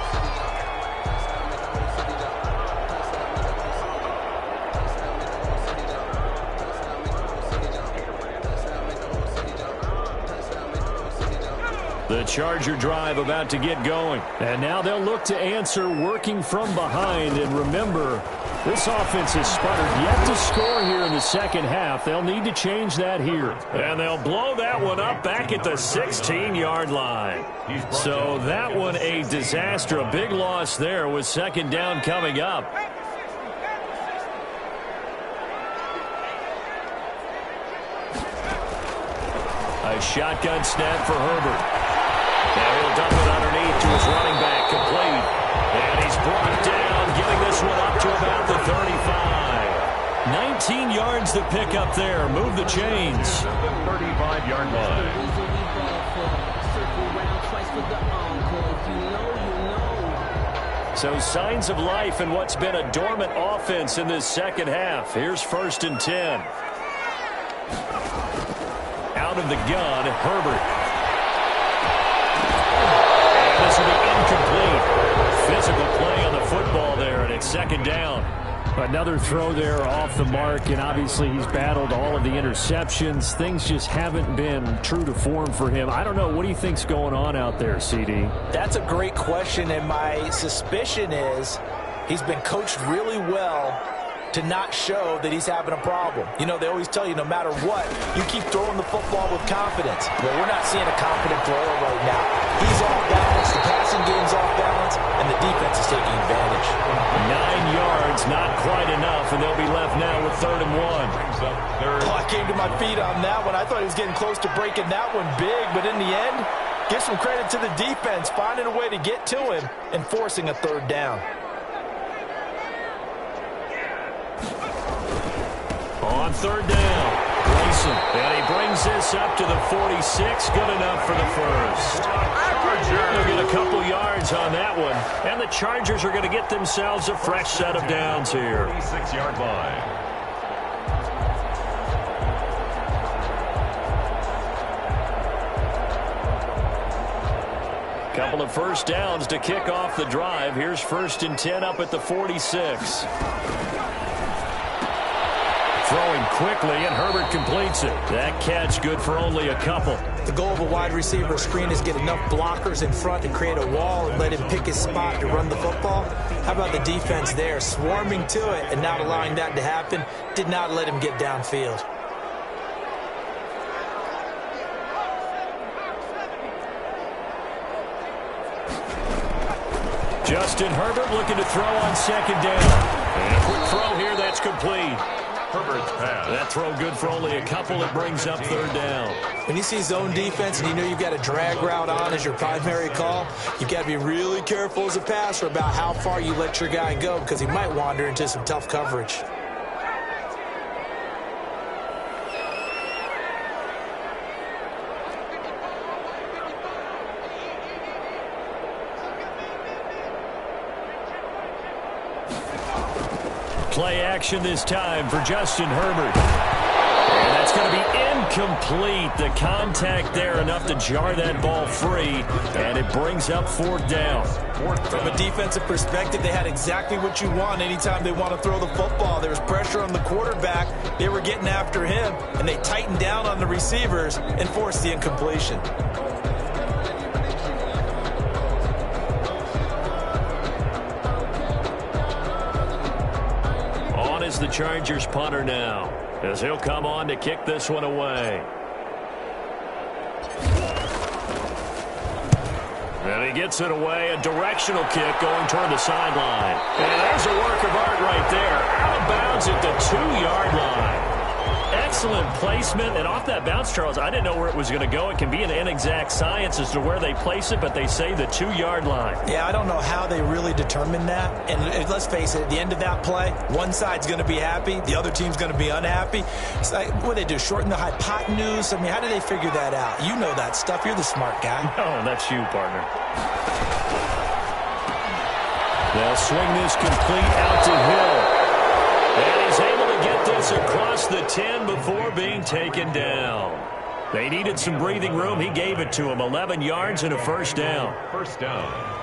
[SPEAKER 1] The Charger drive about to get going. And now they'll look to answer working from behind. And remember, this offense has sputtered yet to score here in the second half. They'll need to change that here. And they'll blow that one up back at the 16-yard line. So that one a disaster. A big loss there with 2nd down coming up. A shotgun snap for Herbert. Now he'll dump it underneath to his running back, complete. And he's brought down, getting this one up to about the 35. 19 yards to pick up there. Move the chains.
[SPEAKER 2] The 35-yard line.
[SPEAKER 1] So signs of life in what's been a dormant offense in this second half. Here's 1st and 10. Out of the gun, Herbert. This will be incomplete. Physical play on the football there, and it's 2nd down.
[SPEAKER 4] Another throw there off the mark, and obviously he's battled all of the interceptions. Things just haven't been true to form for him. I don't know. What do you think's going on out there, CD?
[SPEAKER 3] That's a great question, and my suspicion is he's been coached really well to not show that he's having a problem. You know, they always tell you no matter what, you keep throwing the football with confidence. Well, we're not seeing a confident thrower right now. He's off balance, the passing game's off balance, and the defense is taking advantage.
[SPEAKER 1] 9 yards, not quite enough, and they'll be left now with 3rd and 1.
[SPEAKER 3] Oh, I came to my feet on that one. I thought he was getting close to breaking that one big, but in the end, give some credit to the defense, finding a way to get to him and forcing a 3rd down.
[SPEAKER 1] On 3rd down, Grayson, and he brings this up to the 46, good enough for the first. They'll get a couple yards on that one, and the Chargers are going to get themselves a fresh set of downs here.
[SPEAKER 2] 36-yard line.
[SPEAKER 1] Couple of 1st downs to kick off the drive. Here's 1st and 10 up at the 46. Throwing quickly, and Herbert completes it. That catch good for only a couple.
[SPEAKER 3] The goal of a wide receiver screen is get enough blockers in front to create a wall and let him pick his spot to run the football. How about the defense there, swarming to it and not allowing that to happen? Did not let him get downfield.
[SPEAKER 1] Justin Herbert looking to throw on 2nd down. And a quick throw here, that's complete.
[SPEAKER 2] Herbert's pass.
[SPEAKER 1] That throw good for only a couple. It brings up 3rd down.
[SPEAKER 3] When you see zone defense and you know you've got a drag route on as your primary call, you've got to be really careful as a passer about how far you let your guy go because he might wander into some tough coverage.
[SPEAKER 1] Play action this time for Justin Herbert. And that's going to be incomplete. The contact there enough to jar that ball free, and it brings up 4th down.
[SPEAKER 3] From a defensive perspective, they had exactly what you want anytime they want to throw the football. There was pressure on the quarterback. They were getting after him, and they tightened down on the receivers and forced the incompletion.
[SPEAKER 1] Is the Chargers punter now, as he'll come on to kick this one away.
[SPEAKER 4] And he gets it away, a directional kick going toward the sideline. And there's a work of art right there. Out of bounds at the 2-yard line. Excellent placement, and off that bounce, Charles, I didn't know where it was going to go. It can be an inexact science as to where they place it, but they say the 2-yard line.
[SPEAKER 3] Yeah, I don't know how they really determined that. And let's face it, at the end of that play, one side's going to be happy, the other team's going to be unhappy. It's like, what do they do, shorten the hypotenuse? I mean, how do they figure that out? You know that stuff. You're the smart guy.
[SPEAKER 4] Oh, that's you, partner. They'll swing this complete out to Hill. And he's able to get this across the 10 before being taken down. They needed some breathing room. He gave it to him. 11 yards and a first down.
[SPEAKER 2] First down.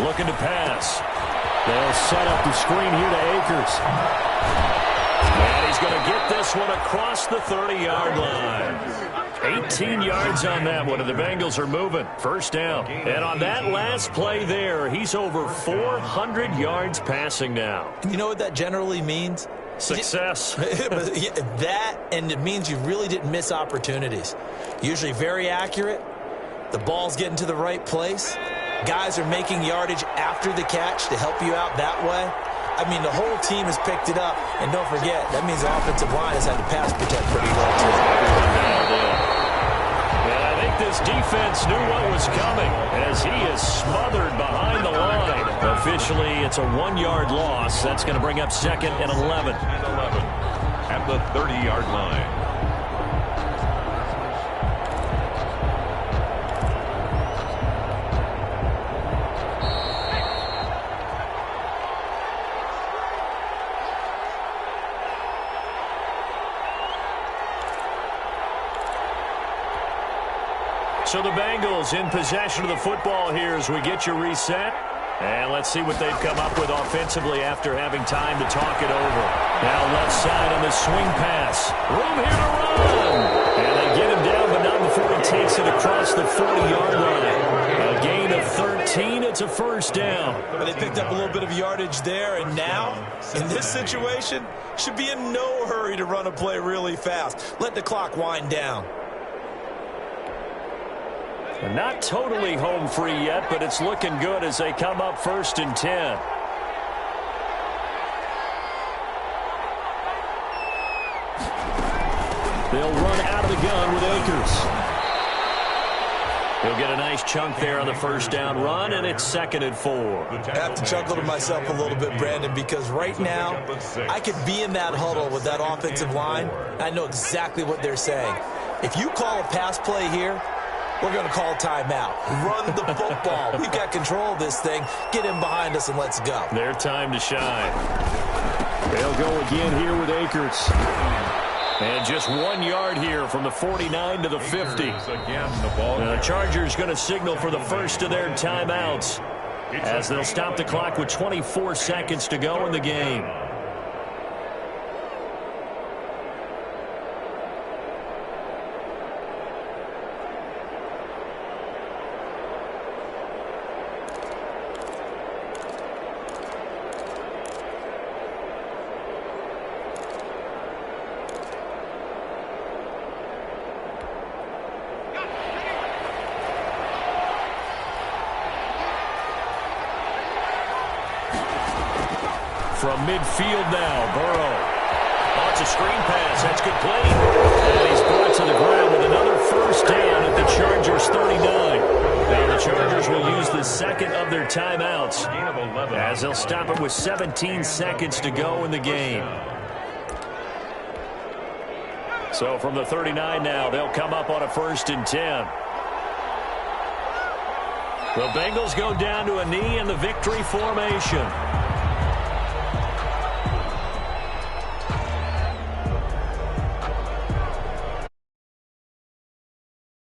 [SPEAKER 4] Looking to pass. They'll set up the screen here to Akers. And he's going to get this one across the 30-yard line. 18 yards on that one, and the Bengals are moving. First down. And on that last play there, he's over 400 yards passing now.
[SPEAKER 3] You know what that generally means?
[SPEAKER 4] Success.
[SPEAKER 3] That, and it means you really didn't miss opportunities. Usually very accurate. The ball's getting to the right place. Guys are making yardage after the catch to help you out that way. I mean, the whole team has picked it up. And don't forget, that means the offensive line has had to pass protect pretty well, too.
[SPEAKER 4] And I think this defense knew what was coming as he is smothered behind the line. Officially, it's a 1-yard loss. That's going to bring up 2nd and 11.
[SPEAKER 2] At the 30-yard line.
[SPEAKER 4] So the Bengals in possession of the football here as we get you reset. And let's see what they've come up with offensively after having time to talk it over. Now left side on the swing pass. Room here to run. And they get him down, but not before he takes it across the 40-yard line. A gain of 13. It's a first down.
[SPEAKER 3] But they picked up a little bit of yardage there, and now, in this situation, should be in no hurry to run a play really fast. Let the clock wind down.
[SPEAKER 4] Not totally home free yet, but it's looking good as they come up 1st and 10. They'll run out of the gun with Akers. He'll get a nice chunk there on the first down run, and it's 2nd and 4.
[SPEAKER 3] I have to chuckle to myself a little bit, Brandon, because right now I could be in that huddle with that offensive line. I know exactly what they're saying. If you call a pass play here, we're going to call timeout. Run the football. We've got control of this thing. Get him behind us and let's go.
[SPEAKER 4] Their time to shine. They'll go again here with Akers. And just 1 yard here from the 49 to the 50. The Chargers going to signal for the first of their timeouts as they'll stop the clock with 24 seconds to go in the game. From midfield now, Burrow. Oh, it's a screen pass. That's complete. And he's brought to the ground with another first down at the Chargers' 39. Now the Chargers will use the second of their timeouts as they'll stop it with 17 seconds to go in the game. So from the 39 now, they'll come up on a 1st and 10. The Bengals go down to a knee in the victory formation.